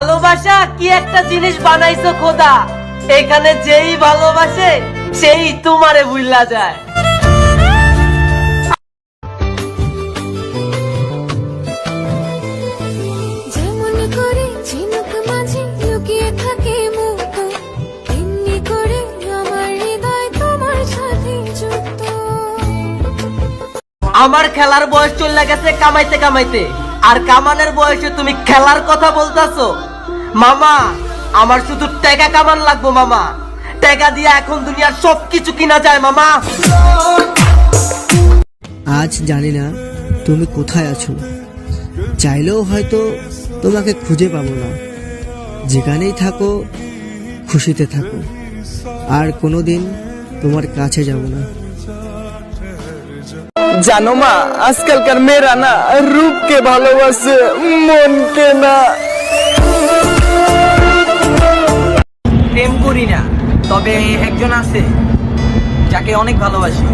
ভালোবাসা কি একটা জিনিস বানাইছো খোদা, এখানে যেই ভালোবাসে সেই তোমারে ভুল্লা যায়। আমার খেলার বয়স চলে গেছে কামাইতে কামাইতে, আর কামানের বয়সে তুমি খেলার কথা বলতাছো। মামা আমার শুধু টাকা কামান লাগবো মামা, টাকা দিয়ে এখন দুনিয়ার সবকিছু কিনা যায় মামা। আজ জানি না তুমি কোথায় আছো, চাইলেও হয়তো তোমাকে খুঁজে পাবো না। যেখানেই থাকো খুশিতে থাকো, আর কোনোদিন তোমার কাছে যাব না। জানো মা, আজকালকার মেয়েরা না রূপকে ভালোবাসে, মনকে না। প্রেম করি না, তবে একজন আছে যাকে অনেক ভালোবাসি।